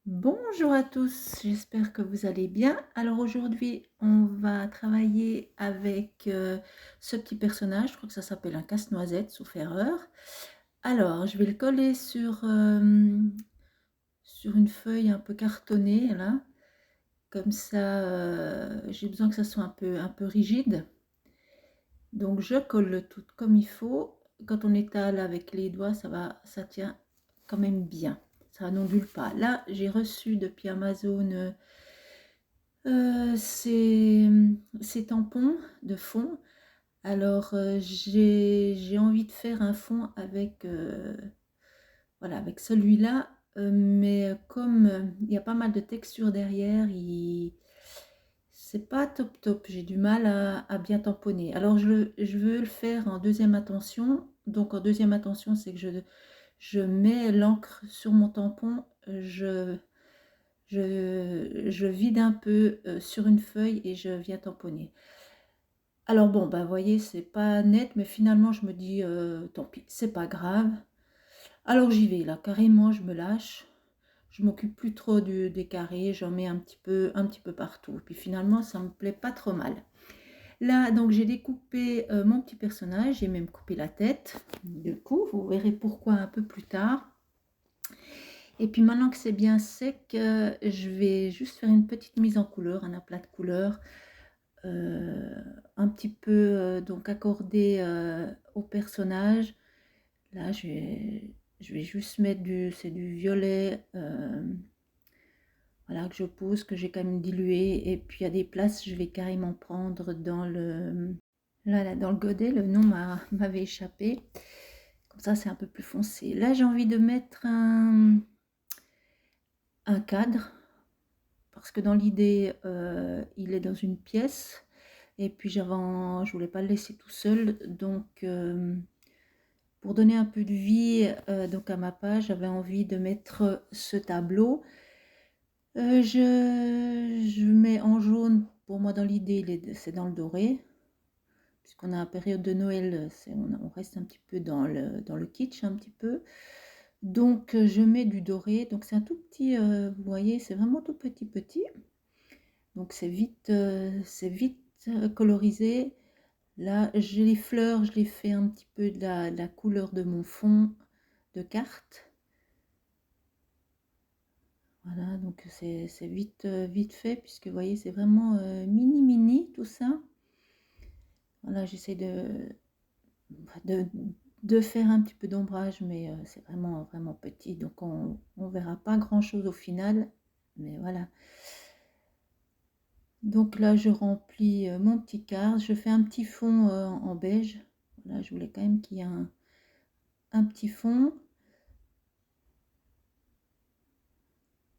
Bonjour à tous, j'espère que vous allez bien. Alors aujourd'hui, on va travailler avec ce petit personnage, je crois que ça s'appelle un casse-noisette, sauf erreur. Alors, je vais le coller sur une feuille un peu cartonnée, là. Comme ça, j'ai besoin que ça soit un peu rigide. Donc, je colle le tout comme il faut. Quand on étale avec les doigts, ça tient quand même bien. Ça n'ondule pas. Là, j'ai reçu depuis Amazon ces tampons de fond. Alors, j'ai envie de faire un fond avec, voilà, avec celui-là, mais comme il y a pas mal de texture derrière, c'est pas top top. J'ai du mal à bien tamponner. Alors, je veux le faire en deuxième intention. Donc, en deuxième intention, c'est que je mets l'encre sur mon tampon, je vide un peu sur une feuille et je viens tamponner. Alors bon, bah, vous voyez, c'est pas net, mais finalement, je me dis, tant pis, c'est pas grave. Alors j'y vais, là, carrément, je me lâche. Je m'occupe plus trop des carrés, j'en mets un petit peu partout. Puis finalement, ça me plaît pas trop mal. Là, donc, j'ai découpé mon petit personnage, j'ai même coupé la tête. Du coup, vous verrez pourquoi un peu plus tard. Et puis maintenant que c'est bien sec, je vais juste faire une petite mise en couleur, un aplat de couleur. Un petit peu donc accordé au personnage. Là, je vais juste mettre c'est du violet, voilà, que je pose, que j'ai quand même dilué. Et puis à des places, je vais carrément prendre là, dans le godet. Le nom m'avait échappé. Comme ça, c'est un peu plus foncé. Là, j'ai envie de mettre un cadre, parce que dans l'idée, il est dans une pièce. Et puis je voulais pas le laisser tout seul, donc pour donner un peu de vie donc à ma page, j'avais envie de mettre ce tableau. Je mets en jaune, pour moi dans l'idée, c'est dans le doré, puisqu'on a la période de Noël, on reste un petit peu dans le kitsch un petit peu. Donc je mets du doré, donc c'est un tout petit, vous voyez, c'est vraiment tout petit. Donc c'est vite colorisé. Là, j'ai les fleurs, je les fais un petit peu de la couleur de mon fond de carte. Voilà, donc c'est vite fait, puisque vous voyez, c'est vraiment mini tout ça. Voilà, j'essaie de, de faire un petit peu d'ombrage, mais c'est vraiment petit, donc on verra pas grand-chose au final. Mais voilà. Donc là, je remplis mon petit quart. Je fais un petit fond en beige. Voilà, je voulais quand même qu'il y ait un petit fond.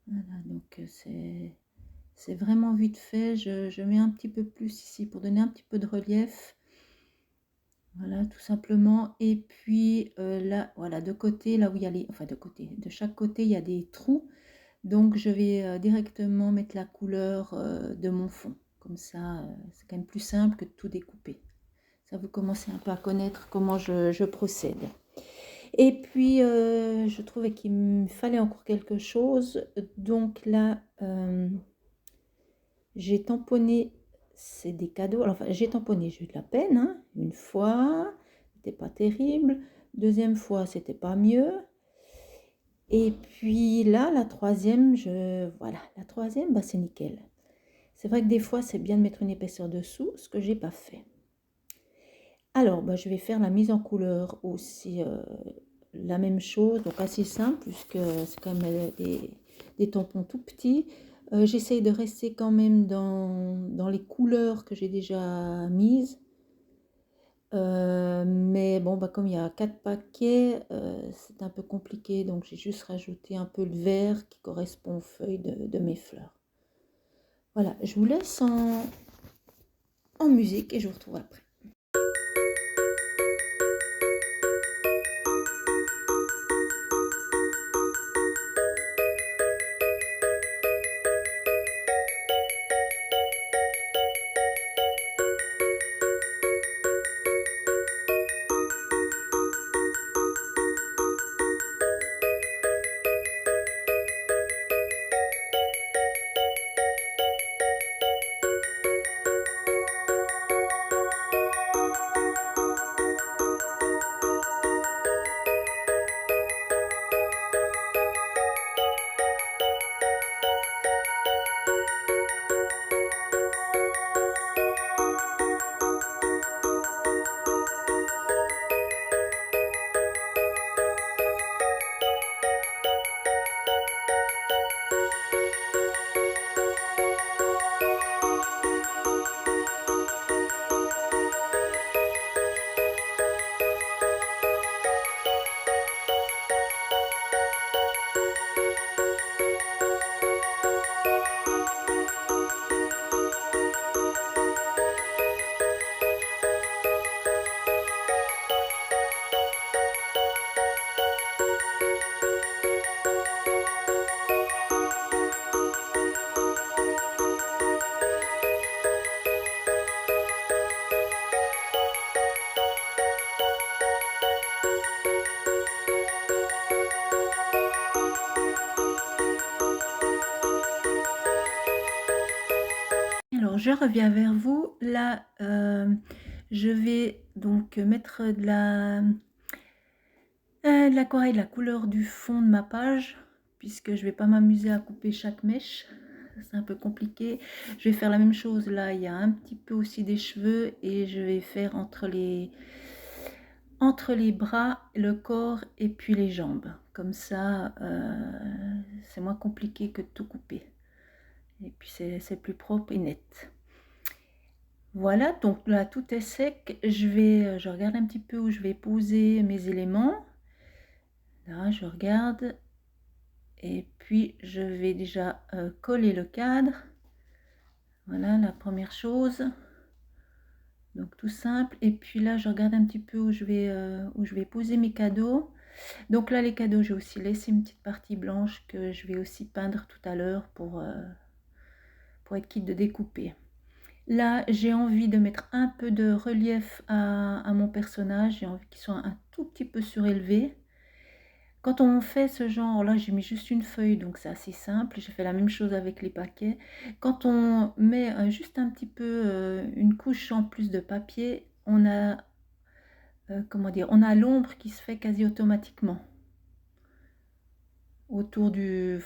Voilà, donc c'est vraiment vite fait. Je mets un petit peu plus ici pour donner un petit peu de relief. Voilà, tout simplement. Et puis là, voilà, de côté, là où il y a enfin de chaque côté, il y a des trous. Donc je vais directement mettre la couleur de mon fond. Comme ça, c'est quand même plus simple que de tout découper. Ça, vous commencez un peu à connaître comment je procède. Et puis, je trouvais qu'il me fallait encore quelque chose. Donc là, j'ai tamponné, c'est des cadeaux. Alors, enfin, j'ai tamponné, j'ai eu de la peine, hein. Une fois, c'était pas terrible. Deuxième fois, c'était pas mieux. Et puis là, la troisième, voilà, la troisième, bah, c'est nickel. C'est vrai que des fois, c'est bien de mettre une épaisseur dessous, ce que j'ai pas fait. Alors, bah, je vais faire la mise en couleur aussi, la même chose, donc assez simple, puisque c'est quand même des tampons tout petits. J'essaye de rester quand même dans les couleurs que j'ai déjà mises. Mais bon, bah, comme il y a 4 paquets, c'est un peu compliqué, donc j'ai juste rajouté un peu le vert qui correspond aux feuilles de mes fleurs. Voilà, je vous laisse en musique et je vous retrouve après. Alors je reviens vers vous. Là, je vais donc mettre de l'aquarelle, la couleur du fond de ma page, puisque je vais pas m'amuser à couper chaque mèche. C'est un peu compliqué. Je vais faire la même chose. Là, il y a un petit peu aussi des cheveux et je vais faire entre les bras, le corps et puis les jambes. Comme ça, c'est moins compliqué que de tout couper. Et puis c'est plus propre et net. Voilà, donc là tout est sec. Je regarde un petit peu où je vais poser mes éléments. Là, je regarde. Et puis je vais déjà coller le cadre. Voilà la première chose. Donc tout simple. Et puis là, je regarde un petit peu où je vais poser mes cadeaux. Donc là, les cadeaux, j'ai aussi laissé une petite partie blanche que je vais aussi peindre tout à l'heure pour être quitte de découper. Là, j'ai envie de mettre un peu de relief à mon personnage. J'ai envie qu'il soit un tout petit peu surélevé. Quand on fait ce genre, là j'ai mis juste une feuille, donc c'est assez simple. J'ai fait la même chose avec les paquets. Quand on met juste un petit peu, une couche en plus de papier, on a, comment dire, on a l'ombre qui se fait quasi automatiquement autour du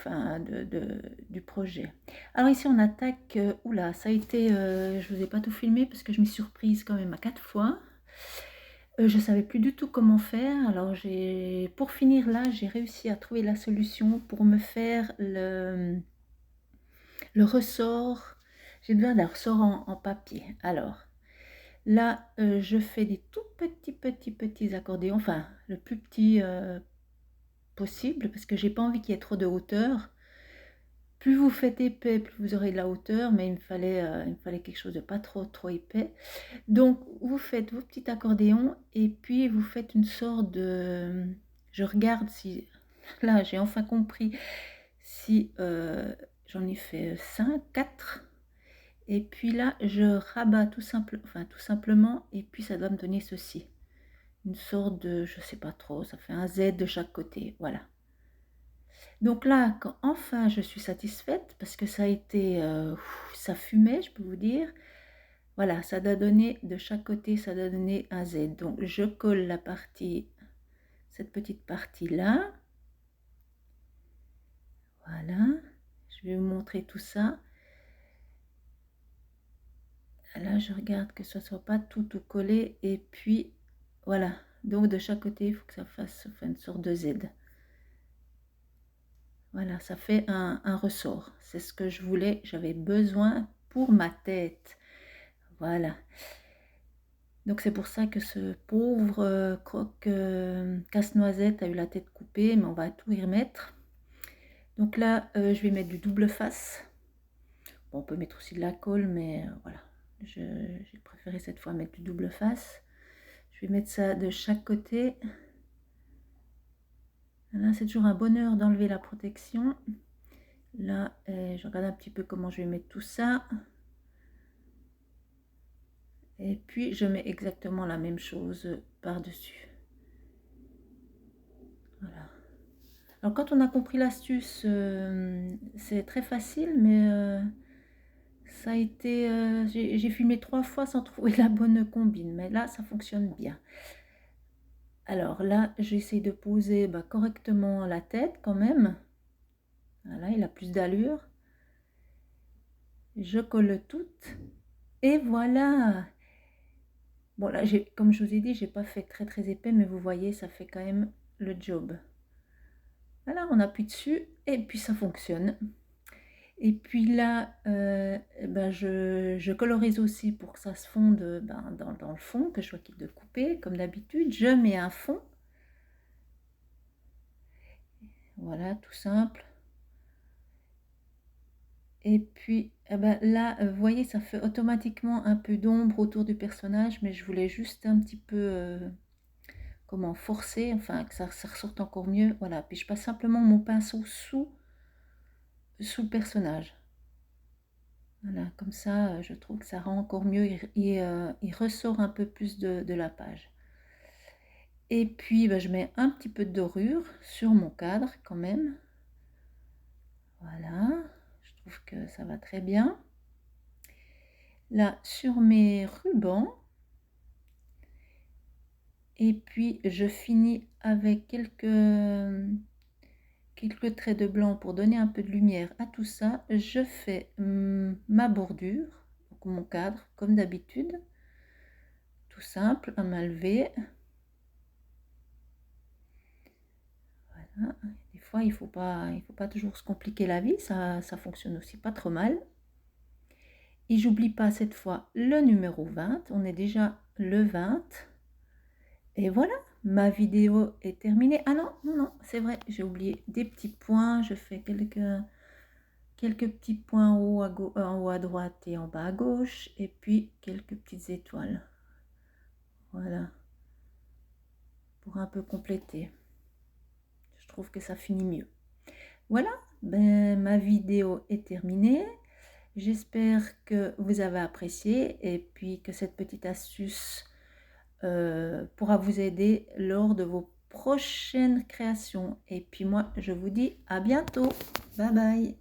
projet. Alors ici on attaque, oula, ça a été, je vous ai pas tout filmé parce que je m'y suis surprise quand même à 4 fois. Je savais plus du tout comment faire, alors pour finir là, j'ai réussi à trouver la solution pour me faire le ressort. J'ai besoin d'un ressort en papier. Alors là, je fais des tout petits accordéons, enfin le plus petit possible, parce que j'ai pas envie qu'il y ait trop de hauteur. Plus vous faites épais, plus vous aurez de la hauteur, mais il me fallait quelque chose de pas trop épais. Donc vous faites vos petits accordéons et puis vous faites une sorte de... Je regarde si... Là, j'ai enfin compris si j'en ai fait 5, 4. Et puis là, je rabats tout simplement, et puis ça doit me donner ceci. Une sorte de... Je sais pas trop, ça fait un Z de chaque côté, voilà. Donc là, quand enfin je suis satisfaite, parce que ça a été, ça fumait, je peux vous dire. Voilà, ça doit donner de chaque côté, ça doit donner un Z. Donc je colle la partie, cette petite partie là. Voilà, je vais vous montrer tout ça. Là, je regarde que ce ne soit pas tout collé. Et puis, voilà. Donc de chaque côté, il faut que ça fasse une sorte de Z. Voilà, ça fait un ressort. C'est ce que je voulais, j'avais besoin pour ma tête. Voilà. Donc c'est pour ça que ce pauvre croque casse-noisette a eu la tête coupée, mais on va tout y remettre. Donc là, je vais mettre du double face. Bon, on peut mettre aussi de la colle, mais voilà. J'ai préféré cette fois mettre du double face. Je vais mettre ça de chaque côté. Là, c'est toujours un bonheur d'enlever la protection. Là, je regarde un petit peu comment je vais mettre tout ça. Et puis, je mets exactement la même chose par-dessus. Voilà. Alors, quand on a compris l'astuce, c'est très facile, mais ça a été... j'ai filmé 3 fois sans trouver la bonne combine. Mais là, ça fonctionne bien. Alors là, j'essaie de poser correctement la tête quand même. Voilà, il a plus d'allure. Je colle toutes. Et voilà. Bon là, comme je vous ai dit, j'ai pas fait très épais, mais vous voyez, ça fait quand même le job. Voilà, on appuie dessus et puis ça fonctionne. Et puis là, je colorise aussi pour que ça se fonde dans le fond, que je sois quitte de couper, comme d'habitude. Je mets un fond. Voilà, tout simple. Et puis là, vous voyez, ça fait automatiquement un peu d'ombre autour du personnage, mais je voulais juste un petit peu, comment, forcer, enfin que ça ressorte encore mieux. Voilà, puis je passe simplement mon pinceau sous le personnage. Voilà, comme ça, je trouve que ça rend encore mieux, il ressort un peu plus de la page. Et puis, je mets un petit peu de dorure sur mon cadre quand même. Voilà, je trouve que ça va très bien. là sur mes rubans. Et puis je finis avec quelques traits de blanc pour donner un peu de lumière à tout ça. Je fais ma bordure, donc mon cadre comme d'habitude, tout simple, à main levée. Voilà. Des fois il faut pas toujours se compliquer la vie, ça fonctionne aussi pas trop mal. Et j'oublie pas cette fois le numéro 20, on est déjà le 20. Et voilà, ma vidéo est terminée. Ah non, non, non, c'est vrai, j'ai oublié des petits points. Je fais quelques petits points en haut à droite et en bas à gauche. Et puis quelques petites étoiles. Voilà, pour un peu compléter. Je trouve que ça finit mieux. Voilà, ben, ma vidéo est terminée. J'espère que vous avez apprécié et puis que cette petite astuce pourra vous aider lors de vos prochaines créations. Et puis moi, je vous dis à bientôt. Bye bye.